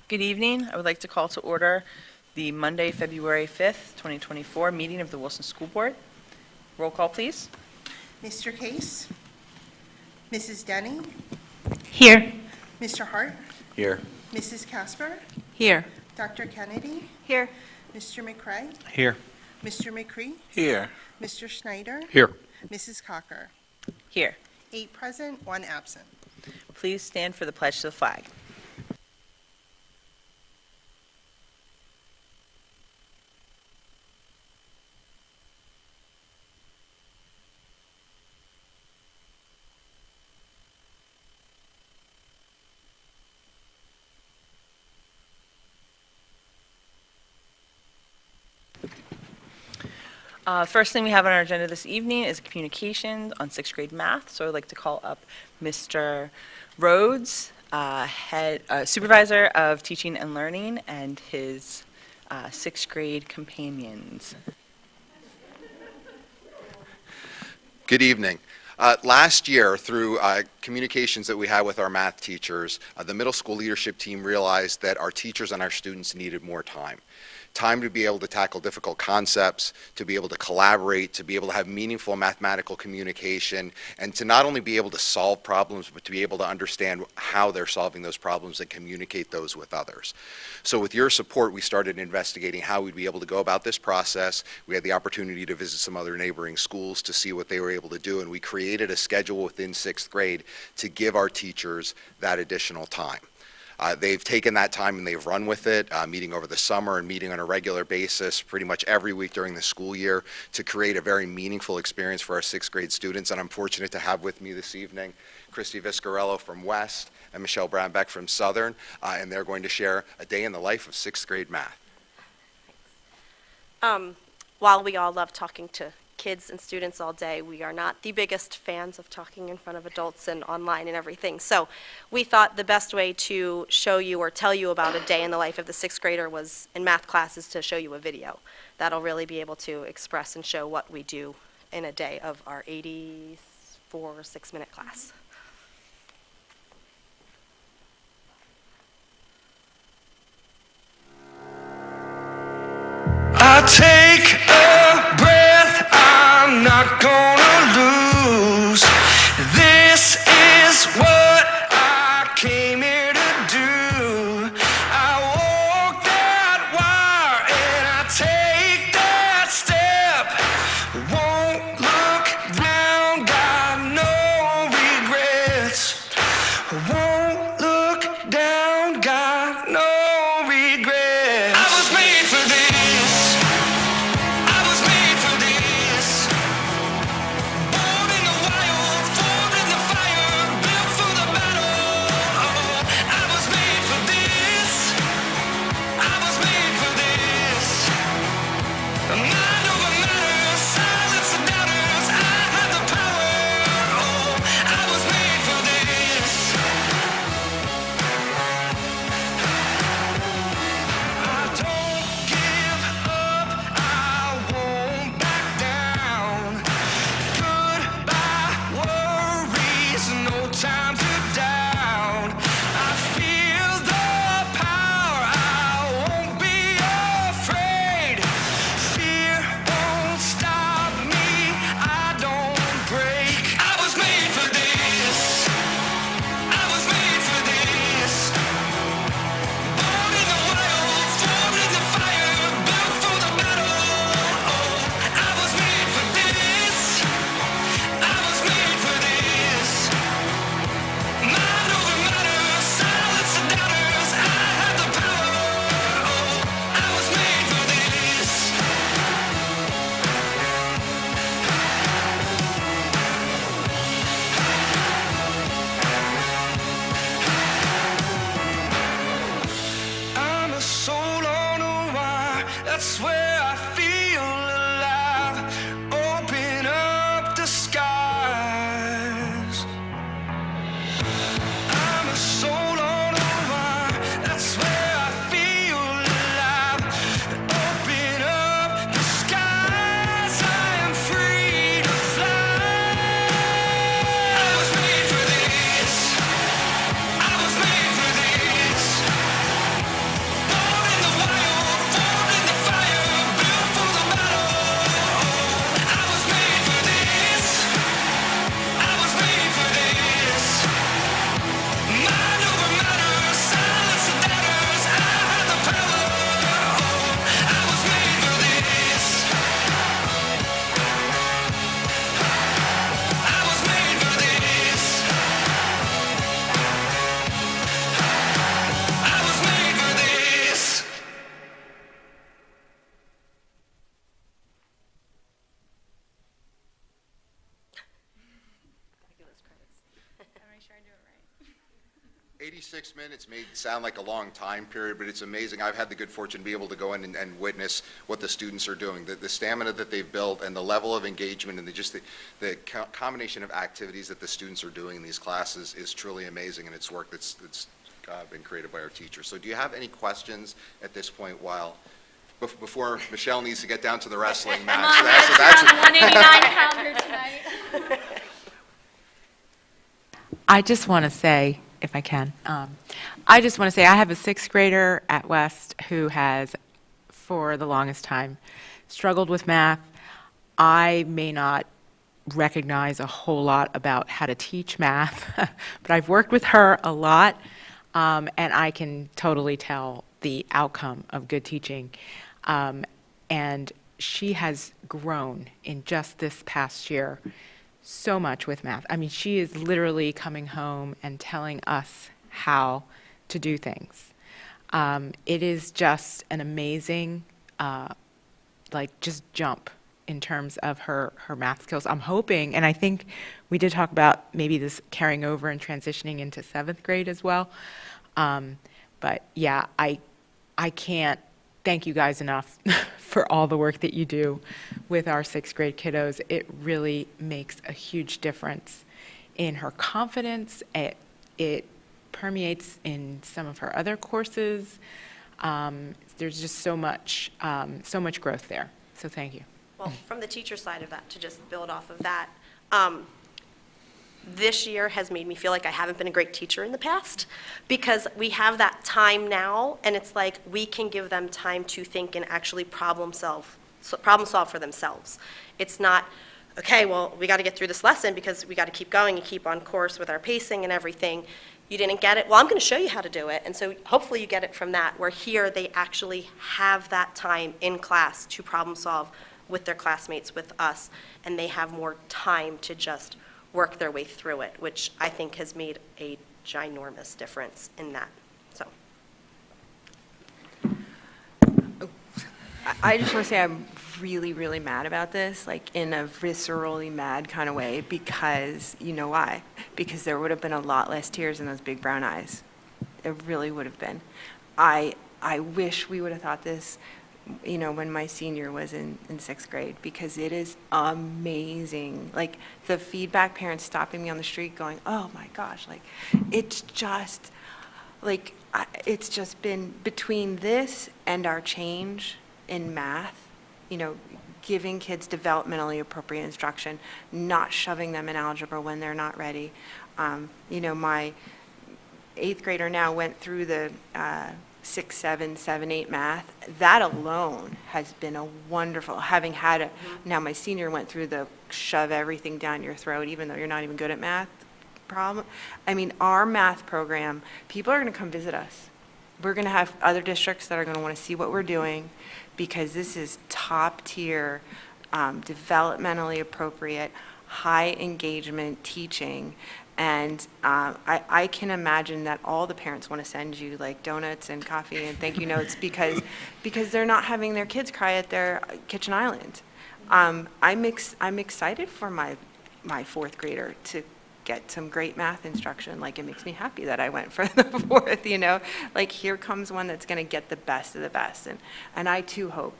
Good evening. I would like to call to order the Monday, February 5th, 2024 meeting of the Wilson School Board. Roll call, please. Mr. Case? Mrs. Denny? Here. Mr. Hart? Here. Mrs. Casper? Here. Dr. Kennedy? Here. Mr. McCray? Here. Mr. McCree? Here. Mr. Schneider? Here. Mrs. Cocker? Here. 8 present, 1 absent. Please stand for the pledge to the flag. First thing we have on our agenda this evening is communications on sixth grade math. So I'd like to call up Mr. Rhodes, Supervisor of Teaching and Learning, and his sixth grade companions. Good evening. Last year, through communications that we had with our math teachers, the middle school leadership team realized that our teachers and our students needed more time. Time to be able to tackle difficult concepts, to be able to collaborate, to be able to have meaningful mathematical communication, and to not only be able to solve problems, but to be able to understand how they're solving those problems and communicate those with others. So with your support, we started investigating how we'd be able to go about this process. We had the opportunity to visit some other neighboring schools to see what they were able to do, and we created a schedule within sixth grade to give our teachers that additional time. They've taken that time and they've run with it, meeting over the summer and meeting on a regular basis pretty much every week during the school year to create a very meaningful experience for our sixth grade students. And I'm fortunate to have with me this evening Christy Viscarello from West and Michelle Brownbeck from Southern, and they're going to share a day in the life of sixth grade math. While we all love talking to kids and students all day, we are not the biggest fans of talking in front of adults and online and everything. So we thought the best way to show you or tell you about a day in the life of the sixth grader was in math classes to show you a video. That'll really be able to express and show what we do in a day of our 84 6-minute class. I take a breath, I'm not gonna lose. This is what I came here to do. I walk that wire and I take that step. Won't look down, got no regrets. Won't look down, got no regrets. I was made for this. I was made for this. make sure I do it right. 86 minutes may sound like a long time period, but it's amazing. I've had the good fortune to be able to go in and witness what the students are doing, the stamina that they've built, and the level of engagement, and the combination of activities that the students are doing in these classes is truly amazing, and it's work that's been created by our teachers. So do you have any questions at this point before Michelle needs to get down to the wrestling match? Come on, let's get on the 189-pounder tonight. I just want to say, if I can, I just want to say I have a sixth grader at West who has, for the longest time, struggled with math. I may not recognize a whole lot about how to teach math, but I've worked with her a lot, and I can totally tell the outcome of good teaching. And she has grown in just this past year so much with math. I mean, she is literally coming home and telling us how to do things. It is just an amazing, just jump in terms of her math skills. I'm hoping, and I think we did talk about maybe this carrying over and transitioning into seventh grade as well. But yeah, I can't thank you guys enough for all the work that you do with our sixth grade kiddos. It really makes a huge difference in her confidence. It permeates in some of her other courses. There's just so much growth there. So thank you. Well, from the teacher side of that, to just build off of that, this year has made me feel like I haven't been a great teacher in the past, because we have that time now, and it's like we can give them time to think and actually problem solve for themselves. It's not, okay, well, we got to get through this lesson because we got to keep going and keep on course with our pacing and everything. You didn't get it? Well, I'm going to show you how to do it. And so hopefully you get it from that, where here they actually have that time in class to problem solve with their classmates, with us, and they have more time to just work their way through it, which I think has made a ginormous difference in that. So, I just want to say I'm really, really mad about this, like in a viscerally mad kind of way, because you know why? Because there would have been a lot less tears in those big brown eyes. There really would have been. I wish we would have thought this, when my senior was in sixth grade, because it is amazing. Like, the feedback, parents stopping me on the street going, oh my gosh, like, it's just, like, it's just been between this and our change in math, giving kids developmentally appropriate instruction, not shoving them in algebra when they're not ready. My eighth grader now went through the 6, 7, 7, 8 math. That alone has been a wonderful, having had now my senior went through the shove everything down your throat, even though you're not even good at math problem. I mean, our math program, people are going to come visit us. We're going to have other districts that are going to want to see what we're doing, because this is top tier, developmentally appropriate, high engagement teaching. And I can imagine that all the parents want to send you like donuts and coffee and thank you notes because they're not having their kids cry at their kitchen island. I'm excited for my fourth grader to get some great math instruction. Like, it makes me happy that I went for the fourth, Like, here comes one that's going to get the best of the best. And I too hope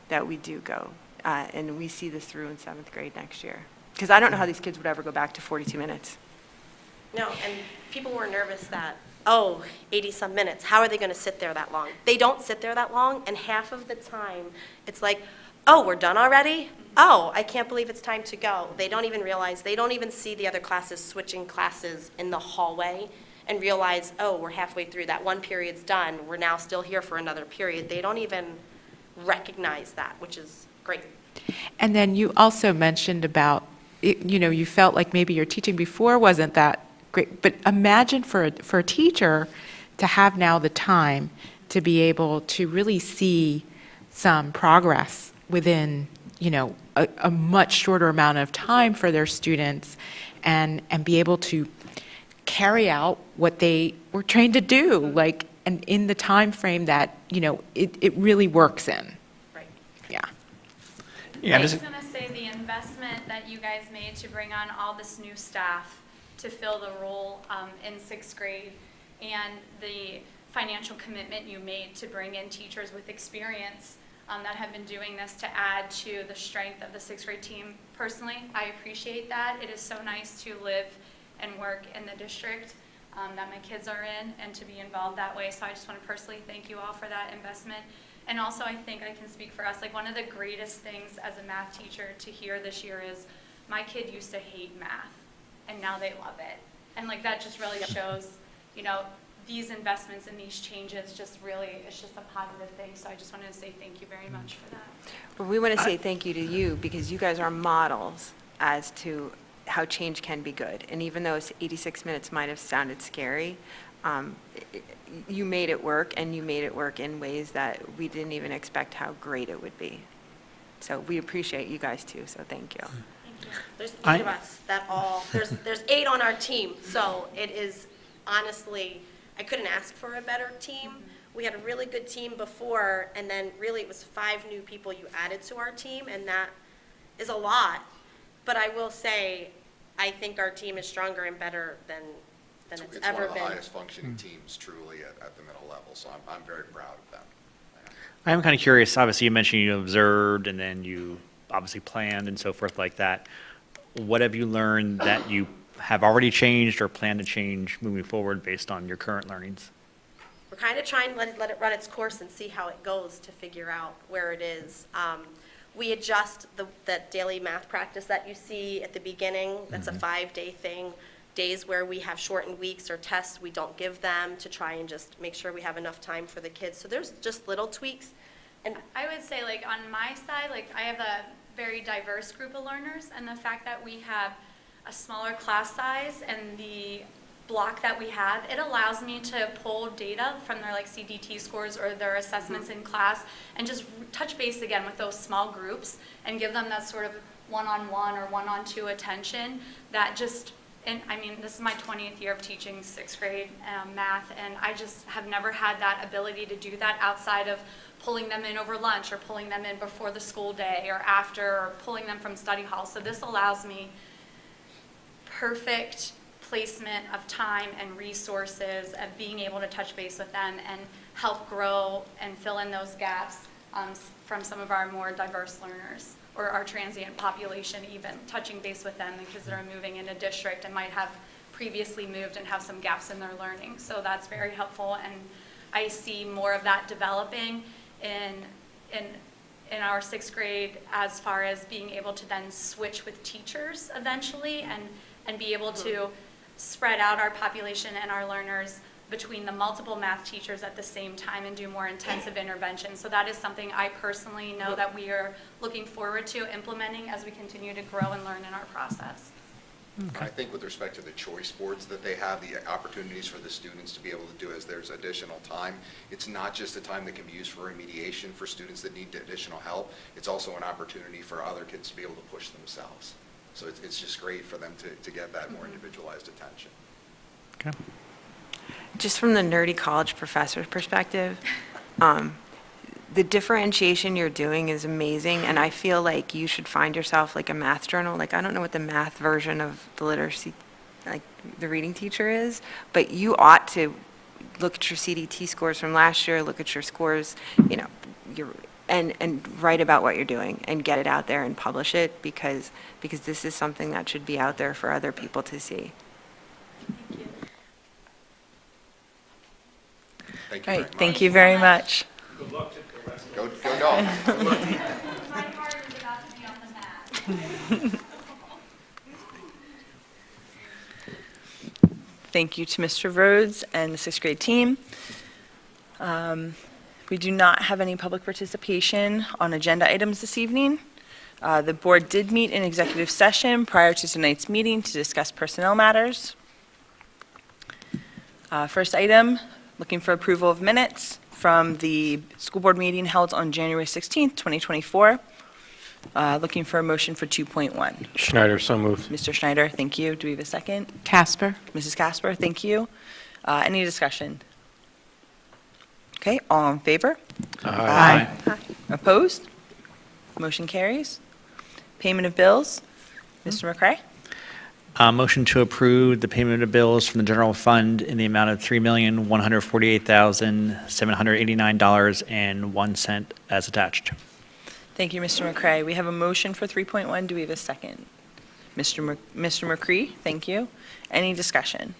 that we do go and we see this through in seventh grade next year. Because I don't know how these kids would ever go back to 42 minutes. no, and people were nervous that, 80-some minutes, how are they going to sit there that long? They don't sit there that long, and half of the time, it's like, oh, we're done already? Oh, I can't believe it's time to go. They don't even realize, they don't even see the other classes switching classes in the hallway and realize, oh, we're halfway through, that one period's done, we're now still here for another period. They don't even recognize that, which is great. And then you also mentioned about, you felt like maybe your teaching before wasn't that great, but imagine for a teacher to have now the time to be able to really see some progress within, a much shorter amount of time for their students, and be able to carry out what they were trained to do, like, and in the time frame that, it really works in. Right. Yeah. I was going to say the investment that you guys made to bring on all this new staff to fill the role in sixth grade, and the financial commitment you made to bring in teachers with experience that have been doing this to add to the strength of the sixth grade team. Personally, I appreciate that. It is so nice to live and work in the district that my kids are in and to be involved that way. So I just want to personally thank you all for that investment. And also, I think I can speak for us, like one of the greatest things as a math teacher to hear this year is my kid used to hate math and now they love it. And like that just really shows, you know, these investments and these changes just really, it's just a positive thing. So I just wanted to say thank you very much for that. Well, we want to say thank you to you because you guys are models as to how change can be good. And even though 86 minutes might have sounded scary, you made it work, and you made it work in ways that we didn't even expect how great it would be. So we appreciate you guys too, so thank you. There's 8 of us that all, there's 8 on our team, so it is honestly, I couldn't ask for a better team. We had a really good team before, and then really it was 5 new people you added to our team, and that is a lot. But I will say, I think our team is stronger and better than it's It's one ever of the been. highest functioning teams truly at the middle level, so I'm very proud of them. I'm kind of curious, obviously you mentioned you observed and then you obviously planned and so forth like that. What have you learned that you have already changed or plan to change moving forward based on your current learnings? We're kind of trying to let it run its course and see how it goes to figure out where it is. We adjust the daily math practice that you see at the beginning. That's a 5-day thing. Days where we have shortened weeks or tests, we don't give them to try and just make sure we have enough time for the kids. So there's just little tweaks. And I would say, like, on my side, like, I have a very diverse group of learners, and the fact that we have a smaller class size and the block that we have, it allows me to pull data from their, like, CDT scores or their assessments in class and just touch base again with those small groups and give them that sort of one-on-one or one-on-two attention that just, and I mean, this is my 20th year of teaching sixth grade math, and I just have never had that ability to do that outside of pulling them in over lunch or pulling them in before the school day or after, or pulling them from study hall. So this allows me perfect placement of time and resources of being able to touch base with them and help grow and fill in those gaps from some of our more diverse learners, or our transient population even, touching base with them, the kids that are moving in a district and might have previously moved and have some gaps in their learning. So that's very helpful, and I see more of that developing in our sixth grade as far as being able to then switch with teachers eventually and be able to spread out our population and our learners between the multiple math teachers at the same time and do more intensive intervention. So that is something I personally know that we are looking forward to implementing as we continue to grow and learn in our process. I think with respect to the choice boards that they have, the opportunities for the students to be able to do as there's additional time, it's not just a time that can be used for remediation for students that need additional help, it's also an opportunity for other kids to be able to push themselves. So it's just great for them to get that more individualized attention. Okay. Just from the nerdy college professor's perspective, the differentiation you're doing is amazing, and I feel like you should find yourself like a math journal. Like, I don't know what the math version of the literacy, like the reading teacher is, but you ought to look at your CDT scores from last year, look at your scores, you know, and write about what you're doing and get it out there and publish it, because this is something that should be out there for other people to see. Thank you All very right, much. thank you very much. Go Dogs. My heart is about to be on the mat. Thank you to Mr. Rhodes and the sixth grade team. We do not have any public participation on agenda items this evening. The board did meet in executive session prior to tonight's meeting to discuss personnel matters. First item, looking for approval of minutes from the school board meeting held on January 16th, 2024. Looking for a motion for 2.1. Schneider, so moved. Mr. Schneider, thank you. Do we have a second? Casper? Mrs. Casper, thank you. Any discussion? Okay, all in favor? Aye. Opposed? Motion carries. Payment of bills. Mr. McCray? Motion to approve the payment of bills from the general fund in the amount of $3,148,789.01 as attached. Thank you, Mr. McCray. We have a motion for 3.1. Do we have a second? Mr. McCree, thank you. Any discussion?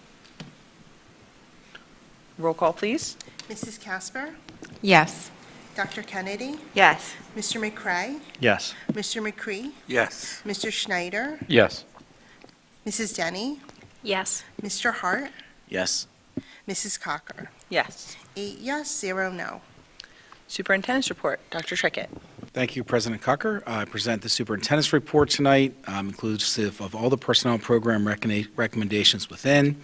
Roll call, please. Mrs. Casper, Yes. Dr. Kennedy, Yes. Mr. McCray, Yes. Mr. McCree, Yes. Mr. Schneider, Yes. Mrs. Denny, Yes. Mr. Hart, Yes. Mrs. Cocker. Yes. 8 yes, 0 no. Superintendent's report. Dr. Trickett. Thank you, President Cocker. I present the superintendent's report tonight, inclusive of all the personnel program recommendations within.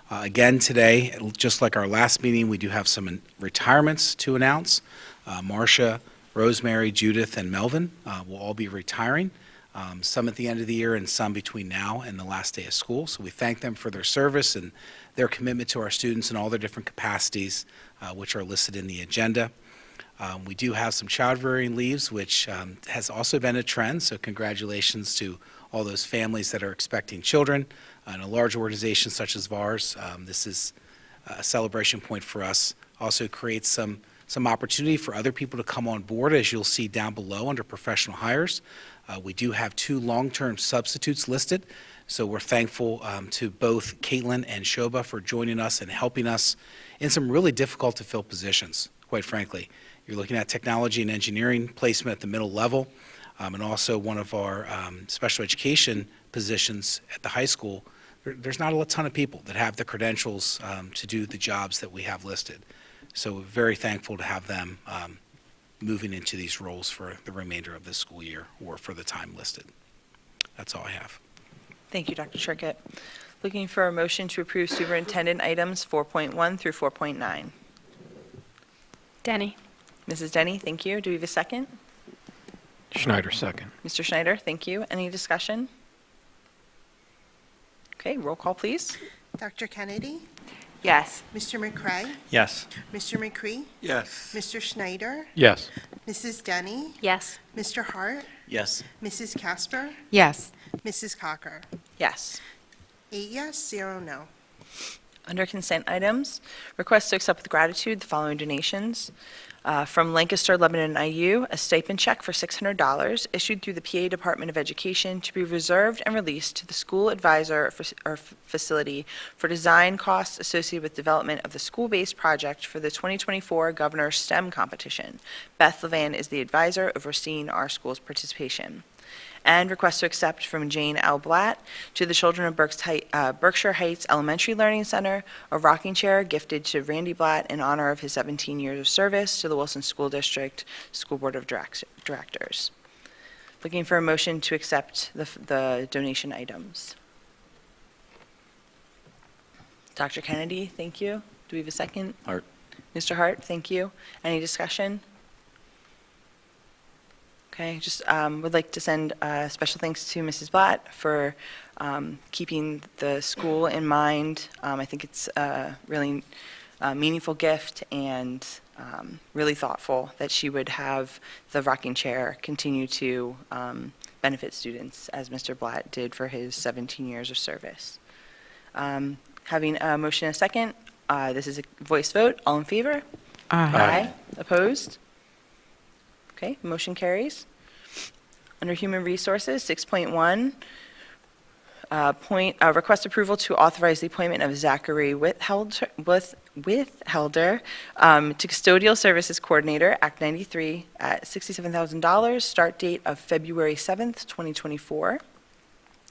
Again, today, just like our last meeting, we do have some retirements to announce. Marcia, Rosemary, Judith, and Melvin will all be retiring, some at the end of the year and some between now and the last day of school. So we thank them for their service and their commitment to our students in all their different capacities, which are listed in the agenda. We do have some child-rearing leaves, which has also been a trend, so congratulations to all those families that are expecting children. In a large organization such as VARS, this is a celebration point for us. Also creates some opportunity for other people to come on board, as you'll see down below under professional hires. We do have 2 long-term substitutes listed, so we're thankful to both Caitlin and Shoba for joining us and helping us in some really difficult-to-fill positions, quite frankly. You're looking at technology and engineering placement at the middle level, and also one of our special education positions at the high school. There's not a ton of people that have the credentials to do the jobs that we have listed. So we're very thankful to have them moving into these roles for the remainder of this school year or for the time listed. That's all I have. Thank you, Dr. Trickett. Looking for a motion to approve superintendent items 4.1 through 4.9. Denny. Mrs. Denny, thank you. Do we have a second? Schneider, second. Mr. Schneider, thank you. Any discussion? Okay, roll call, please. Dr. Kennedy, Yes. Mr. McCray, Yes. Mr. McCree, Yes. Mr. Schneider, Yes. Mrs. Denny, Yes. Mr. Hart, Yes. Mrs. Casper, Yes. Mrs. Cocker. Yes. 8 yes, 0 no. Under consent items, request to accept with gratitude the following donations. From Lancaster Lebanon IU, a stipend check for $600 issued through the PA Department of Education to be reserved and released to the school advisor facility for design costs associated with development of the school-based project for the 2024 Governor's STEM competition. Beth Levan is the advisor overseeing our school's participation. And request to accept from Jane L. Blatt to the children of Berkshire Heights Elementary Learning Center, a rocking chair gifted to Randy Blatt in honor of his 17 years of service to the Wilson School District School Board of Directors. Looking for a motion to accept the donation items. Dr. Kennedy, thank you. Do we have a second? Hart. Mr. Hart, thank you. Any discussion? Okay, just would like to send special thanks to Mrs. Blatt for keeping the school in mind. I think it's a really meaningful gift and really thoughtful that she would have the rocking chair continue to benefit students, as Mr. Blatt did for his 17 years of service. Having a motion and a second, this is a voice vote. All in favor? Aye. Opposed? Okay, motion carries. Under Human Resources, 6.1, request approval to authorize the appointment of Zachary Withelder to Custodial Services Coordinator, Act 93, at $67,000, start date of February 7th, 2024.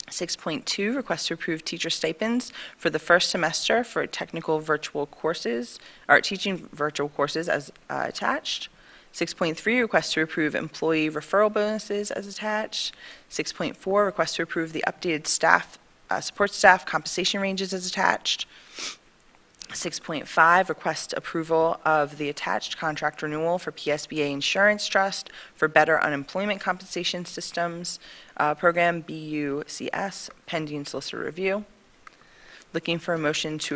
6.2, request to approve teacher stipends for the first semester for technical virtual courses, or teaching virtual courses as attached. 6.3, request to approve employee referral bonuses as attached. 6.4, request to approve the updated support staff compensation ranges as attached. 6.5, request approval of the attached contract renewal for PSBA Insurance Trust for Better Unemployment Compensation Systems Program, BUCS, pending solicitor review. Looking for a motion to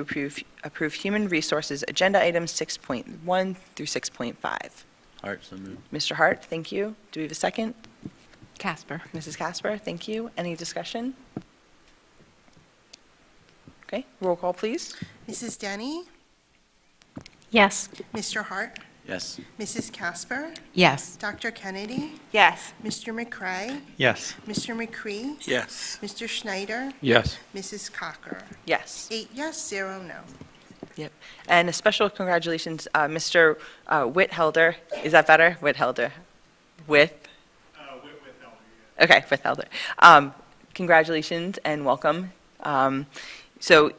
approve Human Resources Agenda Items 6.1 through 6.5. Hart, so moved. Mr. Hart, thank you. Do we have a second? Casper. Mrs. Casper, thank you. Any discussion? Okay, roll call, please. Mrs. Denny, Yes. Mr. Hart, Yes. Mrs. Casper, Yes. Dr. Kennedy, Yes. Mr. McCray, Yes. Mr. McCree, Yes. Mr. Schneider, Yes. Mrs. Cocker. Yes. 8 yes, 0 no. Yep. And a special congratulations, Mr. Whithelder. Is that better? Whithelder. With? Okay, Whithelder. Congratulations and welcome. So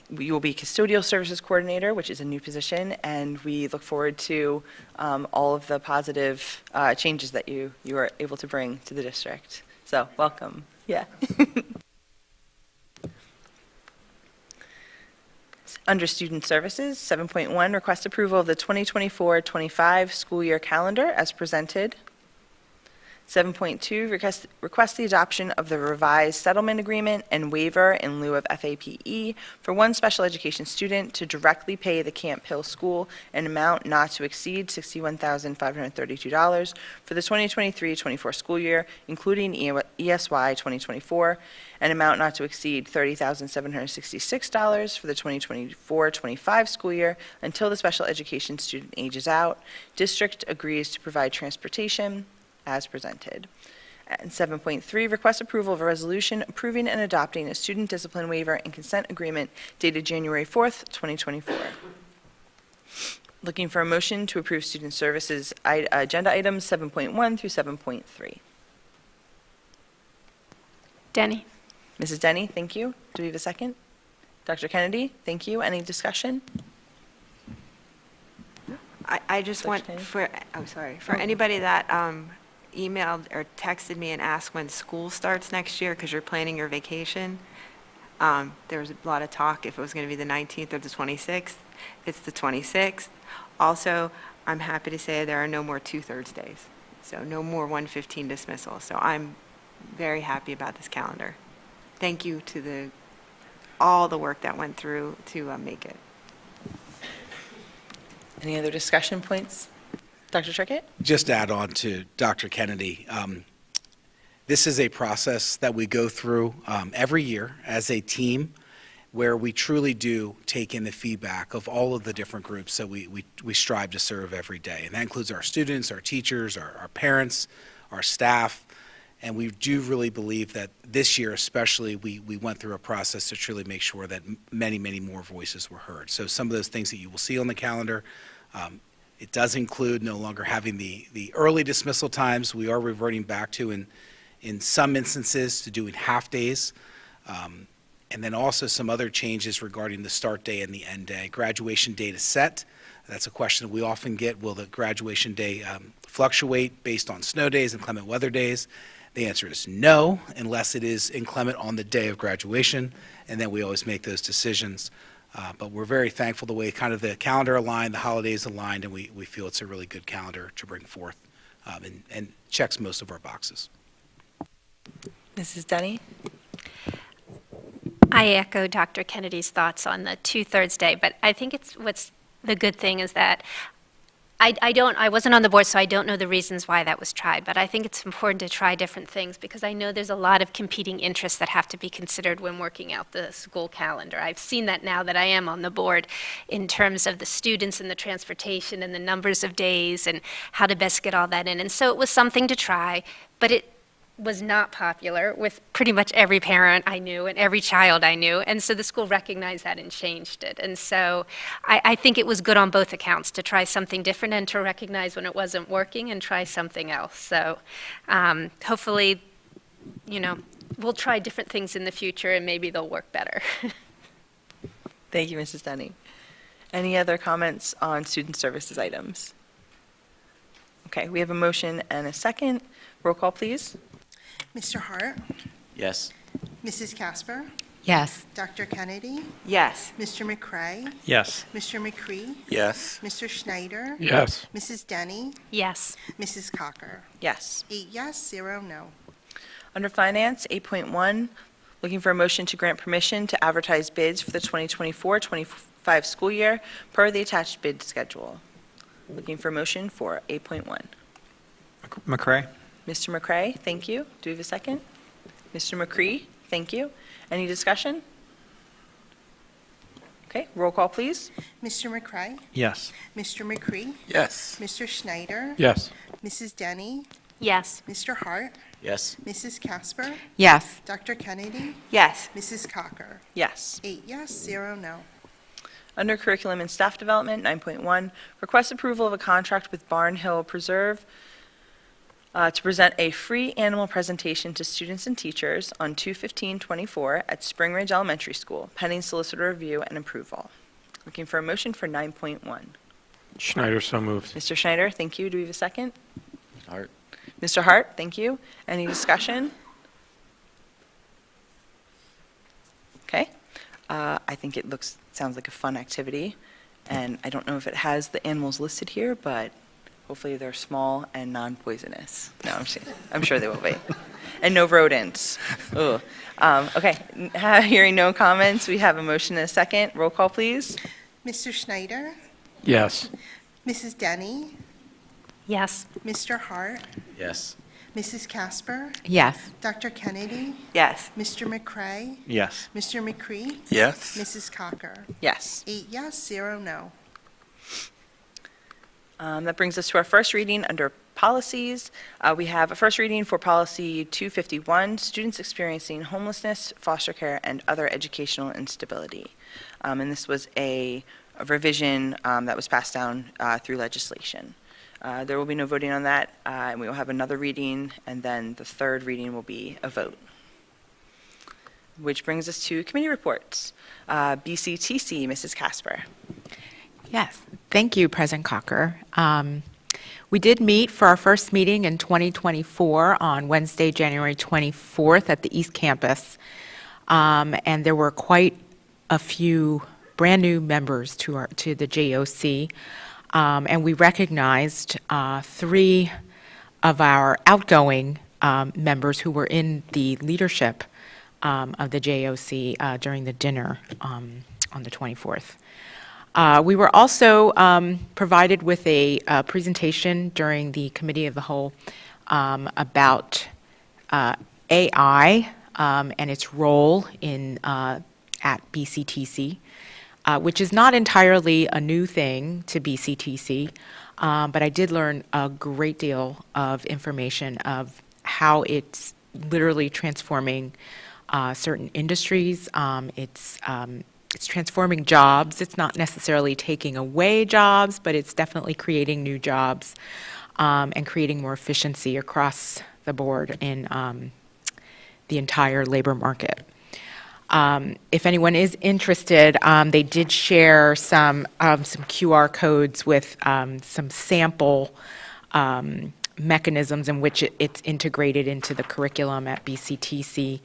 you will be custodial services coordinator, which is a new position, and we look forward to all of the positive changes that you are able to bring to the district. So welcome. Yeah. Under Student Services, 7.1, request approval of the 2024-25 school year calendar as presented. 7.2, request the adoption of the revised settlement agreement and waiver in lieu of FAPE for one special education student to directly pay the Camp Hill School an amount not to exceed $61,532 for the 2023-24 school year, including ESY 2024, an amount not to exceed $30,766 for the 2024-25 school year until the special education student ages out. District agrees to provide transportation as presented. And 7.3, request approval of a resolution approving and adopting a student discipline waiver and consent agreement dated January 4th, 2024. Looking for a motion to approve student services agenda items 7.1 through 7.3. Denny? Mrs. Denny, thank you. Do we have a second? Dr. Kennedy, thank you. Any discussion? I just Dr. want Kennedy? for anybody that emailed or texted me and asked when school starts next year because you're planning your vacation. There was a lot of talk if it was going to be the 19th or the 26th. It's the 26th. Also, I'm happy to say there are no more 2/3 days, so no more 1:15 dismissal. So I'm very happy about this calendar. Thank you to all the work that went through to make it. Any other discussion points? Dr. Trickett? Just to add on to Dr. Kennedy, this is a process that we go through every year as a team where we truly do take in the feedback of all of the different groups that we strive to serve every day. And that includes our students, our teachers, our parents, our staff. And we do really believe that this year especially, we went through a process to truly make sure that many, many more voices were heard. So some of those things that you will see on the calendar, it does include no longer having the early dismissal times. We are reverting back to, in some instances, to doing half-days. And then also some other changes regarding the start day and the end day. Graduation date is set. That's a question we often get. Will the graduation day fluctuate based on snow days and inclement weather days? The answer is no, unless it is inclement on the day of graduation, and then we always make those decisions. But we're very thankful the way kind of the calendar aligned, the holidays aligned, and we feel it's a really good calendar to bring forth and checks most of our boxes. Mrs. Denny? I echo Dr. Kennedy's thoughts on the 2/3 day, but I think what's the good thing is that I wasn't on the board, so I don't know the reasons why that was tried, but I think it's important to try different things because I know there's a lot of competing interests that have to be considered when working out the school calendar. I've seen that now that I am on the board in terms of the students and the transportation and the numbers of days and how to best get all that in. And so it was something to try, but it was not popular with pretty much every parent I knew and every child I knew. And so the school recognized that and changed it. And so I think it was good on both accounts to try something different and to recognize when it wasn't working and try something else. So hopefully, we'll try different things in the future and maybe they'll work better. Thank you, Mrs. Denny. Any other comments on student services items? Okay, we have a motion and a second. Roll call, please. Mr. Hart, Yes. Mrs. Casper, Yes. Dr. Kennedy, Yes. Mr. McCray, Yes. Mr. McCree, Yes. Mr. Schneider, Yes. Mrs. Denny, Yes. Mrs. Cocker. Yes. 8 yes, 0 no. Under Finance, 8.1, looking for a motion to grant permission to advertise bids for the 2024-25 school year per the attached bid schedule. Looking for a motion for 8.1. McCray? Mr. McCray, thank you. Do we have a second? Mr. McCree, thank you. Any discussion? Okay, roll call, please. Mr. McCray, Yes. Mr. McCree, Yes. Mr. Schneider, Yes. Mrs. Denny, Yes. Mr. Hart, Yes. Mrs. Casper, Yes. Dr. Kennedy, Yes. Mrs. Cocker. Yes. 8 yes, 0 no. Under Curriculum and Staff Development, 9.1, request approval of a contract with Barn Hill Preserve to present a free animal presentation to students and teachers on 2/15/24 at Spring Ridge Elementary School, pending solicitor review and approval. Looking for a motion for 9.1. Schneider, so moved. Mr. Schneider, thank you. Do we have a second? Hart. Mr. Hart, thank you. Any discussion? Okay. I think it sounds like a fun activity, and I don't know if it has the animals listed here, but hopefully they're small and non-poisonous. No, I'm sure they will be. And no rodents. Ugh. Okay, hearing no comments, we have a motion and a second. Roll call, please. Mr. Schneider, Yes. Mrs. Denny, Yes. Mr. Hart, Yes. Mrs. Casper, Yes. Dr. Kennedy, Yes. Mr. McCray, Yes. Mr. McCree, Yes. Mrs. Cocker. Yes. 8 yes, 0 no. That brings us to our first reading under policies. We have a first reading for policy 251, students experiencing homelessness, foster care, and other educational instability. And this was a revision that was passed down through legislation. There will be no voting on that, and we will have another reading, and then the third reading will be a vote. Which brings us to committee reports. BCTC, Mrs. Casper. Yes, thank you, President Cocker. We did meet for our first meeting in 2024 on Wednesday, January 24th at the East Campus, and there were quite a few brand-new members to the JOC, and we recognized 3 of our outgoing members who were in the leadership of the JOC during the dinner on the 24th. We were also provided with a presentation during the Committee of the Whole about AI and its role at BCTC, which is not entirely a new thing to BCTC, but I did learn a great deal of information of how it's literally transforming certain industries. It's transforming jobs. It's not necessarily taking away jobs, but it's definitely creating new jobs and creating more efficiency across the board in the entire labor market. If anyone is interested, they did share some QR codes with some sample mechanisms in which it's integrated into the curriculum at BCTC.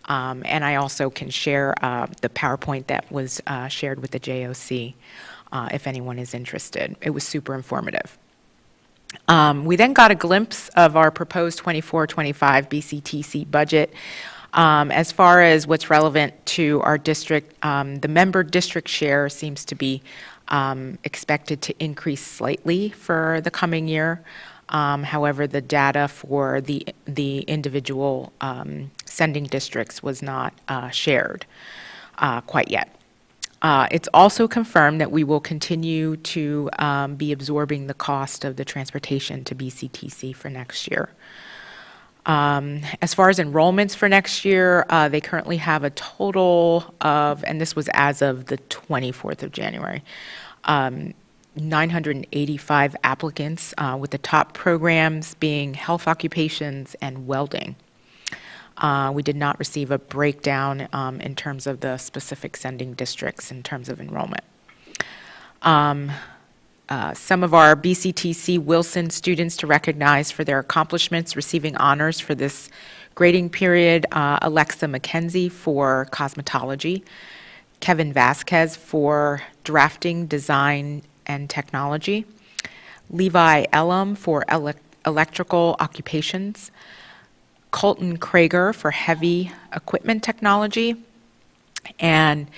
And I also can share the PowerPoint that was shared with the JOC if anyone is interested. It was super informative. We then got a glimpse of our proposed 24-25 BCTC budget. As far as what's relevant to our district, the member district share seems to be expected to increase slightly for the coming year. However, the data for the individual sending districts was not shared quite yet. It's also confirmed that we will continue to be absorbing the cost of the transportation to BCTC for next year. As far as enrollments for next year, they currently have a total of, and this was as of the 24th of January, 985 applicants, with the top programs being health occupations and welding. We did not receive a breakdown in terms of the specific sending districts in terms of enrollment. Some of our BCTC Wilson students to recognize for their accomplishments receiving honors for this grading period, Alexa McKenzie for cosmetology, Kevin Vasquez for drafting, design, and technology, Levi Elam for electrical occupations, Colton Krager for heavy equipment technology, and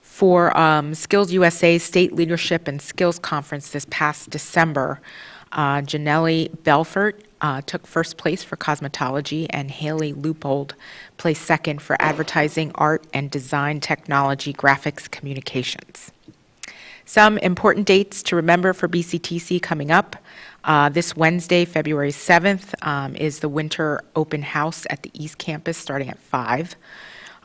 for Skills USA State Leadership and Skills Conference this past December, Janelle Belfort took first place for cosmetology, and Haley Leupold placed second for advertising, art, and design technology, graphics, communications. Some important dates to remember for BCTC coming up. This Wednesday, February 7th, is the winter open house at the East Campus starting at 5.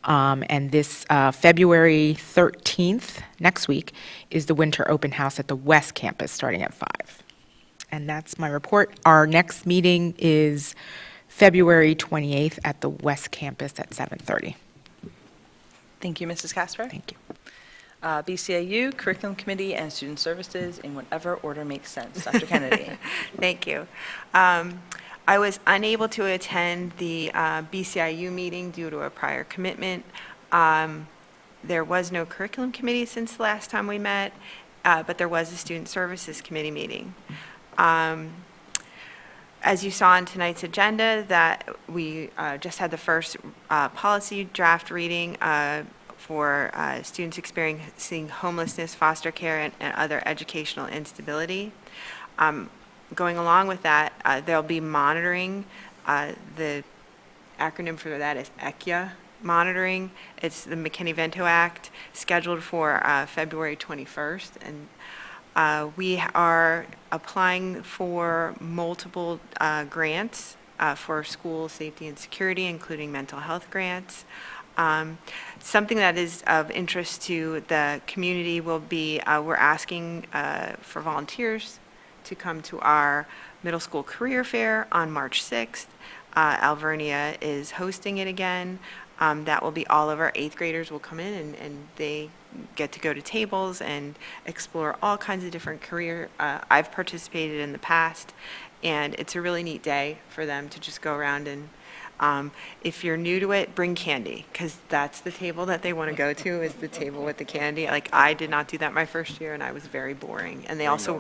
And this February 13th, next week, is the winter open house at the West Campus starting at 5. And that's my report. Our next meeting is February 28th at the West Campus at 7:30. Thank you, Mrs. Casper. Thank you. BCAU, Curriculum Committee, and Student Services, in whatever order makes sense. Dr. Kennedy. Thank you. I was unable to attend the BCIU meeting due to a prior commitment. There was no curriculum committee since the last time we met, but there was a student services committee meeting. As you saw on tonight's agenda, that we just had the first policy draft reading for students experiencing homelessness, foster care, and other educational instability. Going along with that, there'll be monitoring. The acronym for that is ECYA monitoring. It's the McKinney-Vento Act, scheduled for February 21st. And we are applying for multiple grants for school safety and security, including mental health grants. Something that is of interest to the community will be, we're asking for volunteers to come to our middle school career fair on March 6th. Alvernia is hosting it again. That will be all of our 8th graders will come in and they get to go to tables and explore all kinds of different career. I've participated in the past, and it's a really neat day for them to just go around and if you're new to it, bring candy, because that's the table that they want to go to, is the table with the candy. Like, I did not do that my first year, and I was very boring. And they also,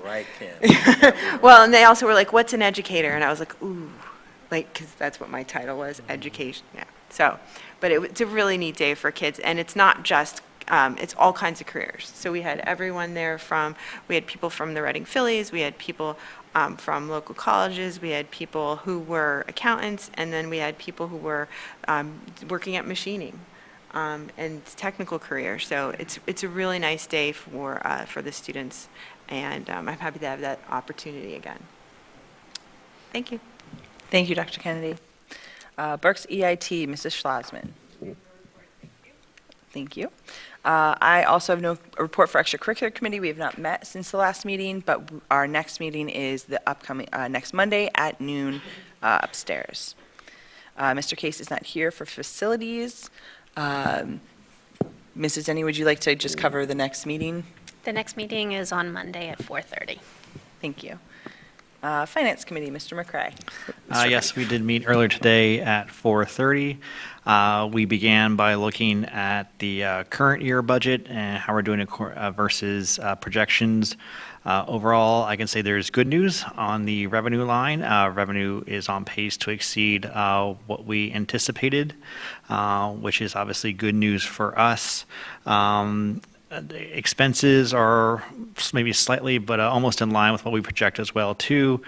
well, and they also were like, what's an educator? And I was like, ooh, like, because that's what my title was, education. Yeah. So, but it's a really neat day for kids, and it's not just, it's all kinds of careers. So we had everyone there we had people from the Reading Phillies, we had people from local colleges, we had people who were accountants, and then we had people who were working at machining and technical careers. So it's a really nice day for the students, and I'm happy to have that opportunity again. Thank you. Thank you, Dr. Kennedy. Berks EIT, Mrs. Schlosman. Thank you. I also have no report for extracurricular committee. We have not met since the last meeting, but our next meeting is the upcoming next Monday at noon upstairs. Mr. Case is not here for facilities. Mrs. Denny, would you like to just cover the next meeting? The next meeting is on Monday at 4:30. Thank you. Finance Committee, Mr. McCray. Yes, we did meet earlier today at 4:30. We began by looking at the current year budget and how we're doing it versus projections. Overall, I can say there's good news on the revenue line. Revenue is on pace to exceed what we anticipated, which is obviously good news for us. The expenses are maybe slightly, but almost in line with what we project as well, too.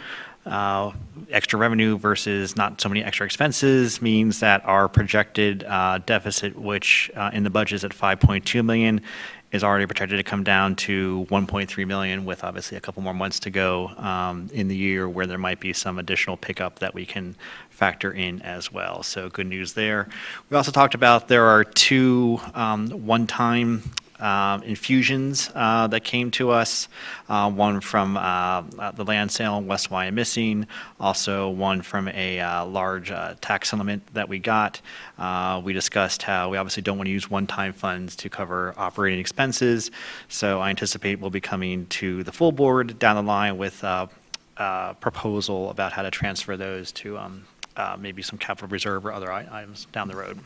Extra revenue versus not so many extra expenses means that our projected deficit, which in the budget is at $5.2 million, is already projected to come down to $1.3 million, with obviously a couple more months to go in the year where there might be some additional pickup that we can factor in as well. So good news there. We also talked about there are two one-time infusions that came to us, one from the land sale in West Wyomissing, also one from a large tax settlement that we got. We discussed how we obviously don't want to use one-time funds to cover operating expenses, so I anticipate we'll be coming to the full board down the line with a proposal about how to transfer those to maybe some capital reserve or other items down the road.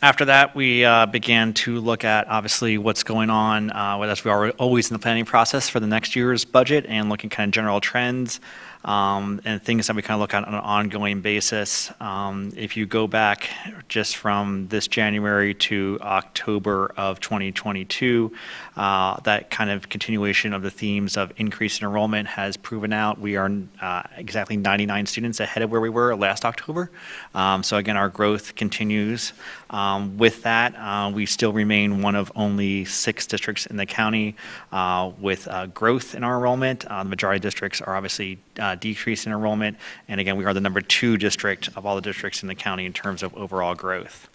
After that, we began to look at, obviously, what's going on, as we are always in the planning process for the next year's budget, and looking kind of general trends and things that we kind of look at on an ongoing basis. If you go back just from this January to October of 2022, that kind of continuation of the themes of increased enrollment has proven out. We are exactly 99 students ahead of where we were last October. So again, our growth continues. With that, we still remain one of only 6 districts in the county with growth in our enrollment. The majority of districts are obviously decreasing enrollment. And again, we are the number 2 district of all the districts in the county in terms of overall growth.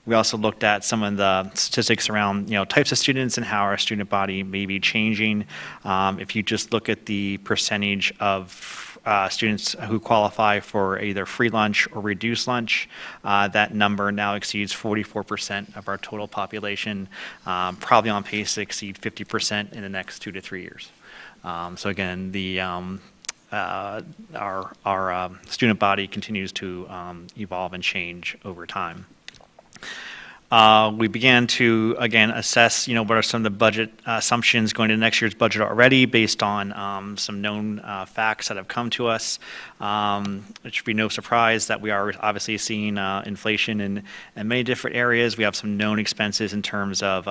We also looked at some of the statistics around, types of students and how our student body may be changing. If you just look at the percentage of students who qualify for either free lunch or reduced lunch, that number now exceeds 44% of our total population, probably on pace to exceed 50% in the next 2 to 3 years. So again, our student body continues to evolve and change over time. We began to, again, assess, what are some of the budget assumptions going into next year's budget already based on some known facts that have come to us. It should be no surprise that we are obviously seeing inflation in many different areas. We have some known expenses in terms of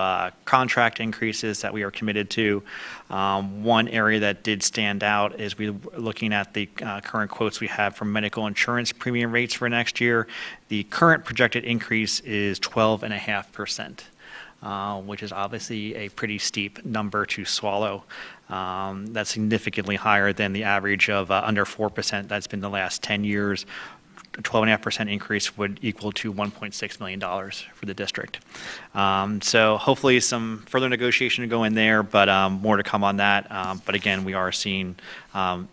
contract increases that we are committed to. One area that did stand out is we were looking at the current quotes we have from medical insurance premium rates for next year. The current projected increase is 12.5%, which is obviously a pretty steep number to swallow. That's significantly higher than the average of under 4% that's been the last 10 years. A 12.5% increase would equal to $1.6 million for the district. So hopefully some further negotiation to go in there, but more to come on that. But again, we are seeing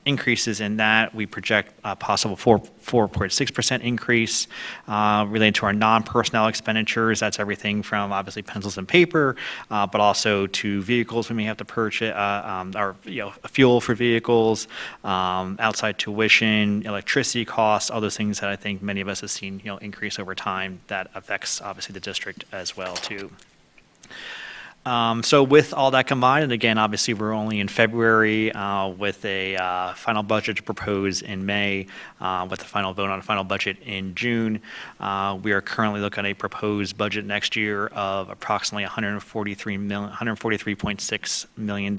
increases in that. We project a possible 4.6% increase related to our non-personnel expenditures. That's everything from obviously pencils and paper, but also to vehicles we may have to purchase, or fuel for vehicles, outside tuition, electricity costs, all those things that I think many of us have seen increase over time. That affects obviously the district as well too. So with all that combined, and again, obviously we're only in February with a final budget to propose in May, with the final vote on a final budget in June. We are currently looking at a proposed budget next year of approximately $143.6 million,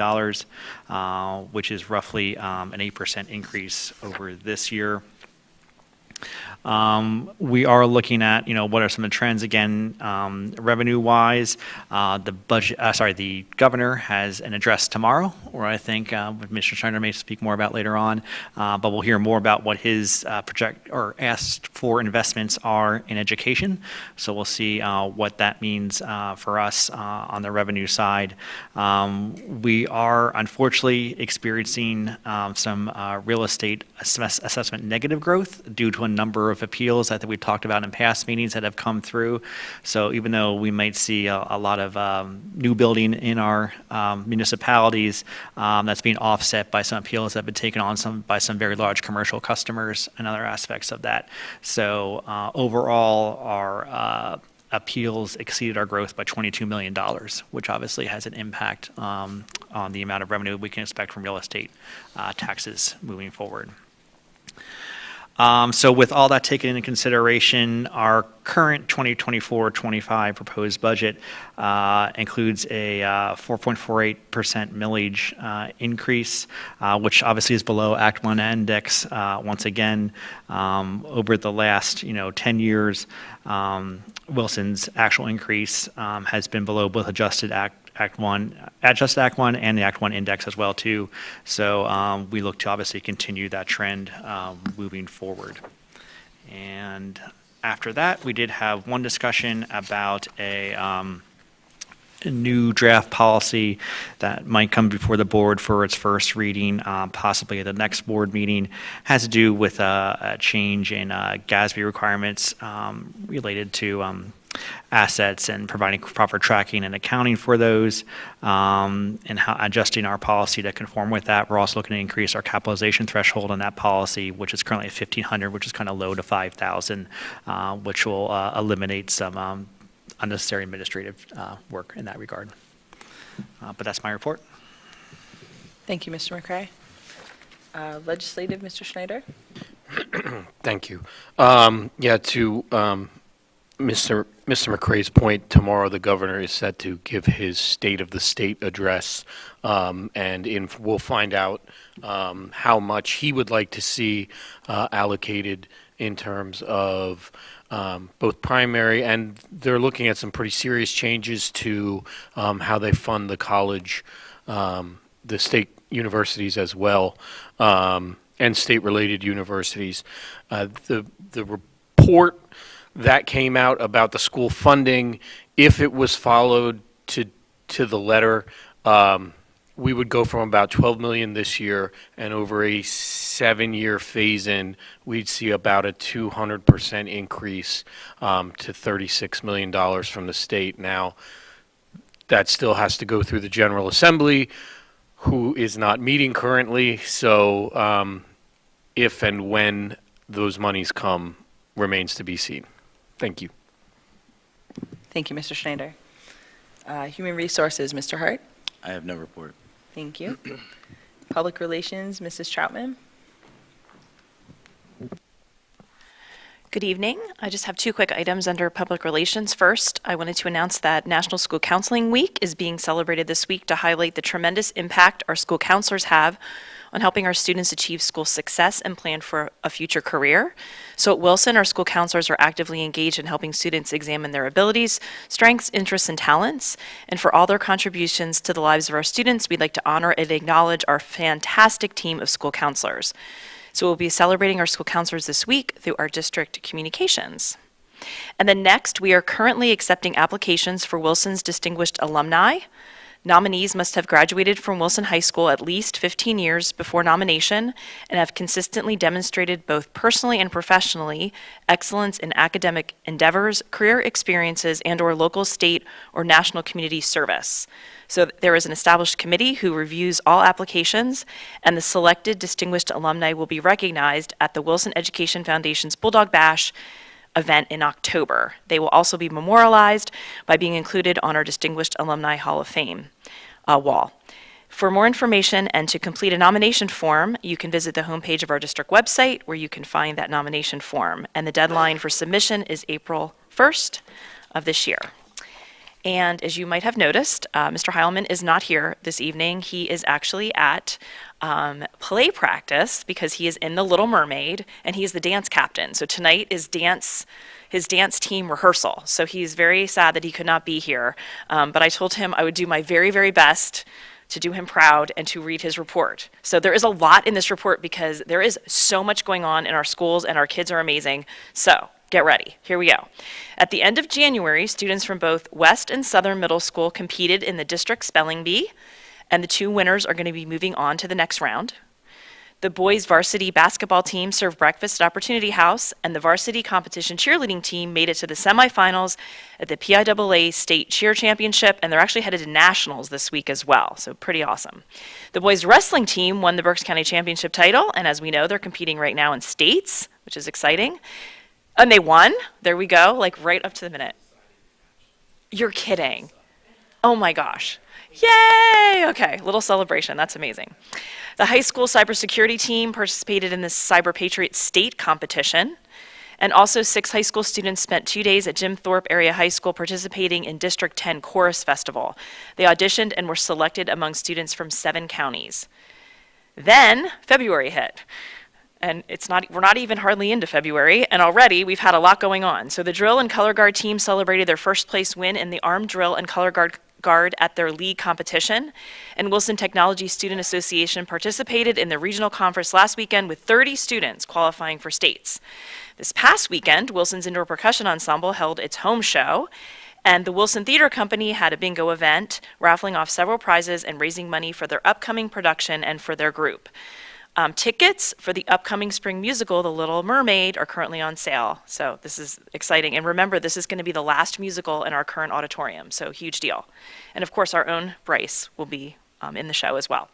which is roughly an 8% increase over this year. We are looking at, what are some of the trends again, revenue-wise. The governor has an address tomorrow, or I think Mr. Schneider may speak more about later on. But we'll hear more about what his asked for investments are in education. So we'll see what that means for us on the revenue side. We are unfortunately experiencing some real estate assessment negative growth due to a number of appeals that we've talked about in past meetings that have come through. So even though we might see a lot of new building in our municipalities, that's being offset by some appeals that have been taken on by some very large commercial customers and other aspects of that. So overall, our appeals exceeded our growth by $22 million, which obviously has an impact on the amount of revenue we can expect from real estate taxes moving forward. So with all that taken into consideration, our current 2024-25 proposed budget includes a 4.48% millage increase, which obviously is below Act 1 index. Once again, over the last 10 years, Wilson's actual increase has been below both adjusted Act 1 and the Act 1 index as well too. So we look to obviously continue that trend moving forward. And after that, we did have one discussion about a new draft policy that might come before the board for its first reading, possibly at the next board meeting. Has to do with a change in GASB requirements related to assets and providing proper tracking and accounting for those, and how adjusting our policy to conform with that. We're also looking to increase our capitalization threshold on that policy, which is currently at $1,500, which is kind of low, to $5,000, which will eliminate some unnecessary administrative work in that regard. But that's my report. Thank you, Mr. McCray. Legislative, Mr. Schneider? Thank you. To Mr. McCray's point, tomorrow the governor is set to give his State of the State address, and we'll find out how much he would like to see allocated in terms of both primary and they're looking at some pretty serious changes to how they fund the college, the state universities as well, and state-related universities. The report that came out about the school funding, if it was followed to the letter, we would go from about 12 million this year, and over a 7-year phase-in, we'd see about a 200% increase to $36 million from the state. Now, that still has to go through the General Assembly, who is not meeting currently, so if and when those monies come remains to be seen. Thank you. Thank you, Mr. Schneider. Human Resources, Mr. Hart. I have no report. Thank you. Public Relations, Mrs. Troutman. Good evening. I just have 2 quick items under Public Relations. First, I wanted to announce that National School Counseling Week is being celebrated this week to highlight the tremendous impact our school counselors have on helping our students achieve school success and plan for a future career. So at Wilson, our school counselors are actively engaged in helping students examine their abilities, strengths, interests, and talents. And for all their contributions to the lives of our students, we'd like to honor and acknowledge our fantastic team of school counselors. So we'll be celebrating our school counselors this week through our district communications. And then next, we are currently accepting applications for Wilson's Distinguished Alumni. Nominees must have graduated from Wilson High School at least 15 years before nomination and have consistently demonstrated both personally and professionally excellence in academic endeavors, career experiences, and/or local, state, or national community service. So there is an established committee who reviews all applications, and the selected distinguished alumni will be recognized at the Wilson Education Foundation's Bulldog Bash event in October. They will also be memorialized by being included on our Distinguished Alumni Hall of Fame wall. For more information and to complete a nomination form, you can visit the homepage of our district website where you can find that nomination form. And the deadline for submission is April 1st of this year. And as you might have noticed, Mr. Heilman is not here this evening. He is actually at play practice because he is in The Little Mermaid and he is the dance captain. So tonight is his dance team rehearsal. So he's very sad that he could not be here. But I told him I would do my very, very best to do him proud and to read his report. So there is a lot in this report because there is so much going on in our schools and our kids are amazing. So get ready. Here we go. At the end of January, students from both West and Southern Middle School competed in the district spelling bee, and the 2 winners are going to be moving on to the next round. The boys varsity basketball team served breakfast at Opportunity House, and the varsity competition cheerleading team made it to the semifinals at the PIAA State Cheer Championship, and they're actually headed to nationals this week as well, so pretty awesome. The boys wrestling team won the Berks County Championship title, and as we know, they're competing right now in states, which is exciting. And they won. There we go, like right up to the minute. You're kidding. Oh my gosh. Yay! Okay, little celebration. That's amazing. The high school cybersecurity team participated in the Cyber Patriot State competition. And also 6 high school students spent 2 days at Jim Thorpe Area High School participating in District 10 Chorus Festival. They auditioned and were selected among students from 7 counties. Then February hit. And we're not even hardly into February, and already we've had a lot going on. So the drill and color guard team celebrated their first place win in the armed drill and color guard at their league competition. And Wilson Technology Student Association participated in the regional conference last weekend with 30 students qualifying for states. This past weekend, Wilson's Indoor Percussion Ensemble held its home show, and the Wilson Theater Company had a bingo event, raffling off several prizes and raising money for their upcoming production and for their group. Tickets for the upcoming spring musical, The Little Mermaid, are currently on sale. So this is exciting. And remember, this is going to be the last musical in our current auditorium, so huge deal. And of course, our own Bryce will be in the show as well.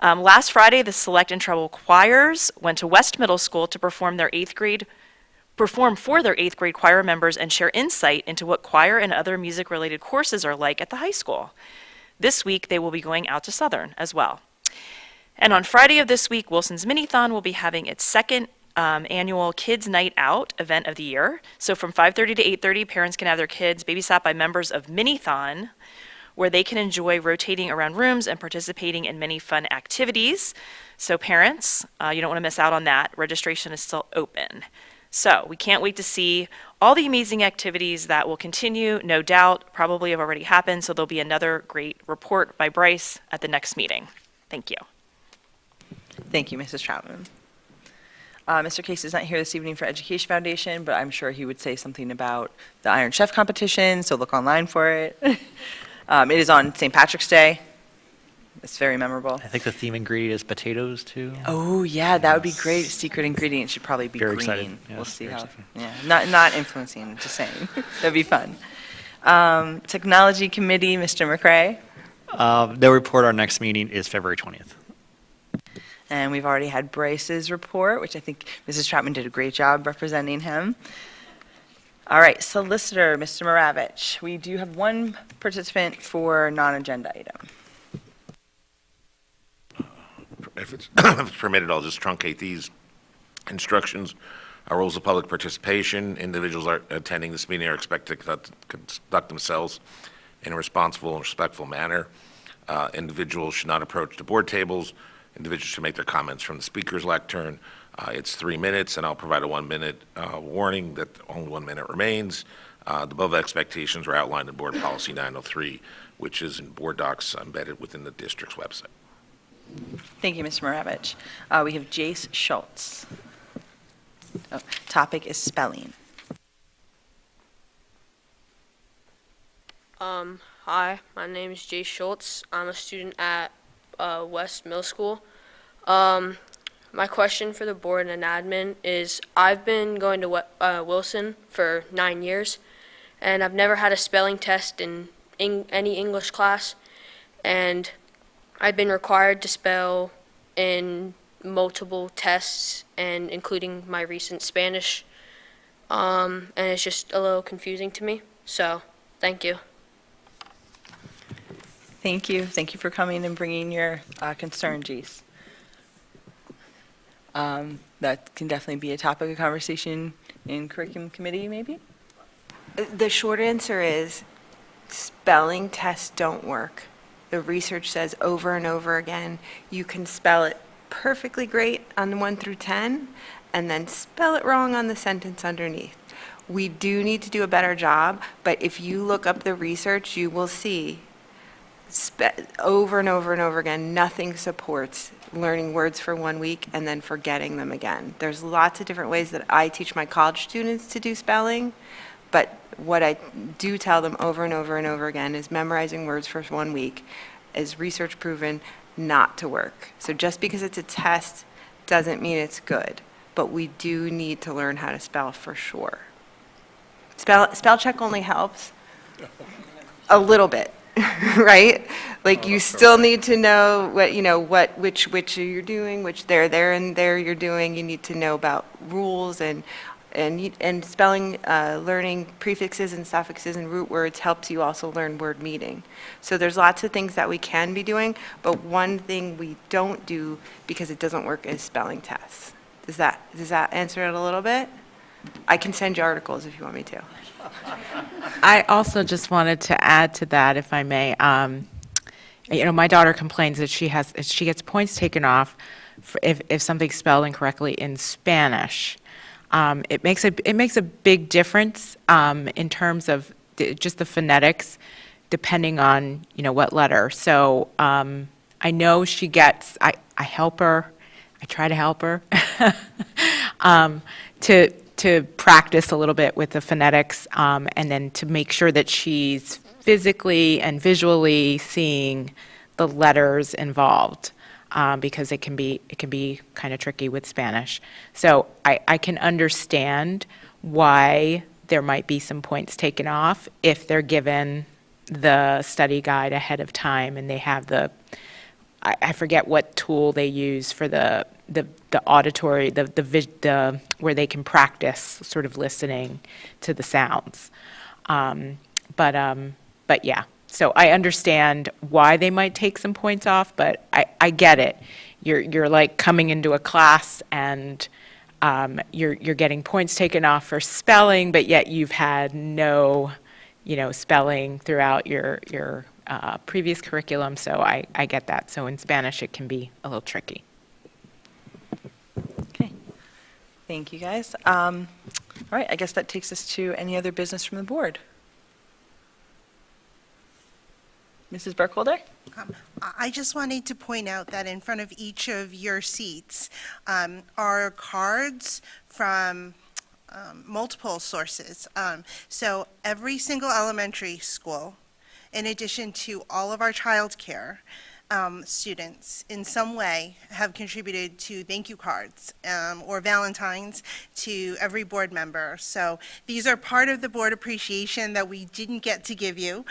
Last Friday, the Select and Treble choirs went to West Middle School to perform for their 8th grade choir members and share insight into what choir and other music-related courses are like at the high school. This week, they will be going out to Southern as well. And on Friday of this week, Wilson's Minithon will be having its 2nd annual Kids Night Out event of the year. So from 5:30 to 8:30, parents can have their kids babysat by members of Minithon, where they can enjoy rotating around rooms and participating in many fun activities. So parents, you don't want to miss out on that. Registration is still open. So we can't wait to see all the amazing activities that will continue, no doubt, probably have already happened. So there'll be another great report by Bryce at the next meeting. Thank you. Thank you, Mrs. Troutman. Mr. Case is not here this evening for Education Foundation, but I'm sure he would say something about the Iron Chef competition, so look online for it. It is on St. Patrick's Day. It's very memorable. I think the theme ingredient is potatoes, too. Oh, yeah, that would be great. Secret ingredient should probably be Very green. excited. We'll Yes, see very how, excited. yeah, not influencing, just saying. That'd be fun. Technology Committee, Mr. McCray. They'll report our next meeting is February 20th. And we've already had Bryce's report, which I think Mrs. Troutman did a great job representing him. All right, Solicitor, Mr. Maravich. We do have one participant for non-agenda item. If it's if it's permitted, I'll just truncate these instructions. Our rules of public participation, individuals are attending this meeting are expected to conduct themselves in a responsible and respectful manner. Individuals should not approach the board tables. Individuals should make their comments from the speaker's lectern. It's 3 minutes, and I'll provide a 1 minute warning that only 1 minute remains. The above expectations are outlined in Board Policy 903, which is in board docs embedded within the district's website. Thank you, Mr. Maravich. We have Jace Schultz. Topic is spelling. Hi, my name is Jay Schultz. I'm a student at West Middle School. My question for the board and admin is, I've been going to Wilson for 9 years, and I've never had a spelling test in any English class, and I've been required to spell in multiple tests, and including my recent Spanish, and it's just a little confusing to me, so thank you. Thank you. Thank you for coming and bringing your concern, Jace. That can definitely be a topic of conversation in curriculum committee, maybe? The short answer is spelling tests don't work. The research says over and over again, you can spell it perfectly great on 1 through 10, and then spell it wrong on the sentence underneath. We do need to do a better job, but if you look up the research, you will see over and over and over again, nothing supports learning words for 1 week and then forgetting them again. There's lots of different ways that I teach my college students to do spelling, but what I do tell them over and over and over again is memorizing words for 1 week is research proven not to work. So just because it's a test doesn't mean it's good, but we do need to learn how to spell for sure. Spell check only helps a little bit, right? Like you still need to know which you're doing, which there and there you're doing. You need to know about rules and spelling, learning prefixes and suffixes and root words helps you also learn word meaning. So there's lots of things that we can be doing, but one thing we don't do because it doesn't work is spelling tests. Does that answer it a little bit? I can send you articles if you want me to. I also just wanted to add to that, if I may. My daughter complains that she gets points taken off if something's spelled incorrectly in Spanish. It makes a big difference in terms of just the phonetics, depending on what letter. So I know she gets. I help her. I try to help her to practice a little bit with the phonetics, and then to make sure that she's physically and visually seeing the letters involved. Because it can be kind of tricky with Spanish. So I can understand why there might be some points taken off if they're given the study guide ahead of time and they have I forget what tool they use for the auditory, where they can practice sort of listening to the sounds. But yeah. So I understand why they might take some points off, but I get it. You're like coming into a class and you're getting points taken off for spelling, but yet you've had no, spelling throughout your previous curriculum. So I get that. So in Spanish, it can be a little tricky. Okay. Thank you, guys. All right, I guess that takes us to any other business from the board. Mrs. Burkholder? I just wanted to point out that in front of each of your seats are cards from multiple sources. So every single elementary school, in addition to all of our childcare students, in some way have contributed to thank you cards or Valentines to every board member. So these are part of the board appreciation that we didn't get to give you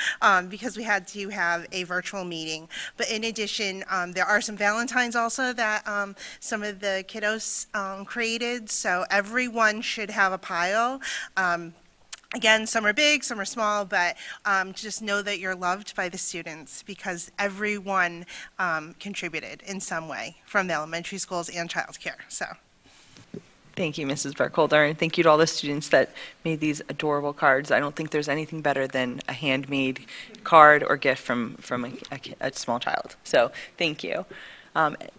because we had to have a virtual meeting. But in addition, there are some Valentines also that some of the kiddos created. So everyone should have a pile. Again, some are big, some are small, but just know that you're loved by the students because everyone contributed in some way from the elementary schools and childcare. So, Thank you, Mrs. Burkholder, and thank you to all the students that made these adorable cards. I don't think there's anything better than a handmade card or gift from a small child. So, thank you.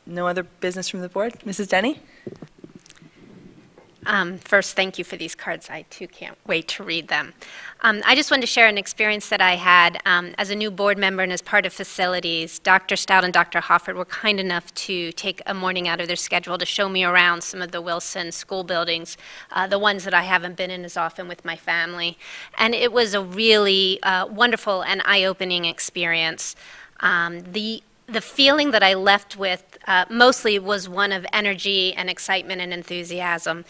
No other business from the board? Mrs. Denny? First, thank you for these cards. I, too, can't wait to read them. I just wanted to share an experience that I had as a new board member and as part of facilities. Dr. Stout and Dr. Hoffert were kind enough to take a morning out of their schedule to show me around some of the Wilson school buildings, the ones that I haven't been in as often with my family. And it was a really wonderful and eye-opening experience. The feeling that I left with mostly was one of energy and excitement and enthusiasm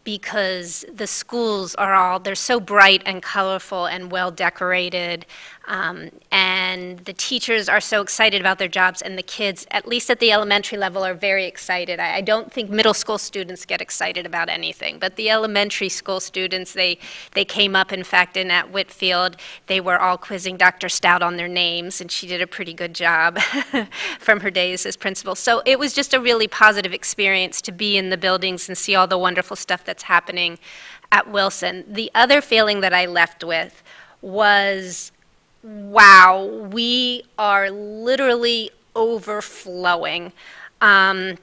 because the schools they're so bright and colorful and well decorated, and the teachers are so excited about their jobs, and the kids, at least at the elementary level, are very excited. I don't think middle school students get excited about anything, but the elementary school students, they came up, in fact, at Whitfield, they were all quizzing Dr. Stout on their names, and she did a pretty good job from her days as principal. So it was just a really positive experience to be in the buildings and see all the wonderful stuff that's happening at Wilson. The other feeling that I left with was, wow, we are literally overflowing. I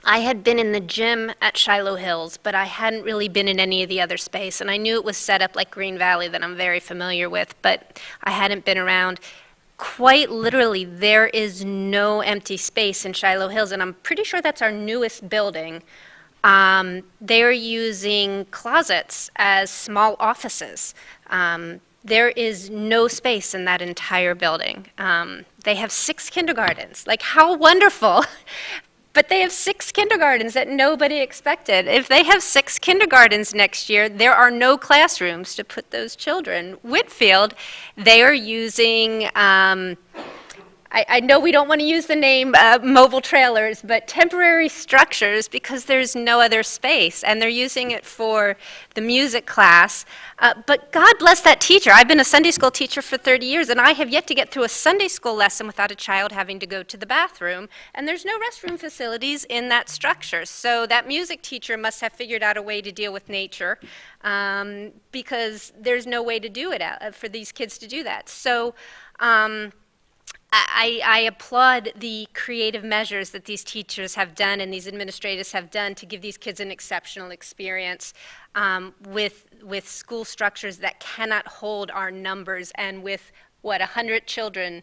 had been in the gym at Shiloh Hills, but I hadn't really been in any of the other space, and I knew it was set up like Green Valley that I'm very familiar with, but I hadn't been around. Quite literally, there is no empty space in Shiloh Hills, and I'm pretty sure that's our newest building. They're using closets as small offices. There is no space in that entire building. They have 6 kindergartens. Like, how wonderful! But they have 6 kindergartens that nobody expected. If they have 6 kindergartens next year, there are no classrooms to put those children. Whitfield, they are using, I know we don't want to use the name mobile trailers, but temporary structures because there's no other space, and they're using it for the music class. But God bless that teacher. I've been a Sunday school teacher for 30 years, and I have yet to get through a Sunday school lesson without a child having to go to the bathroom, and there's no restroom facilities in that structure. So that music teacher must have figured out a way to deal with nature because there's no way to do it for these kids to do that. So I applaud the creative measures that these teachers have done and these administrators have done to give these kids an exceptional experience with school structures that cannot hold our numbers, and with, 100 children,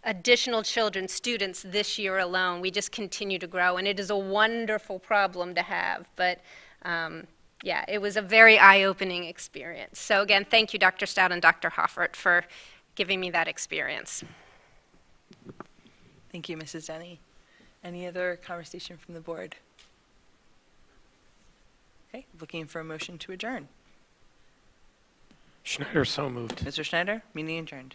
additional children, students this year alone. We just continue to grow, and it is a wonderful problem to have. But yeah, it was a very eye-opening experience. So again, thank you, Dr. Stout and Dr. Hoffert, for giving me that experience. Thank you, Mrs. Denny. Any other conversation from the board? Okay, looking for a motion to adjourn. Schneider, so moved. Mr. Schneider, meeting adjourned.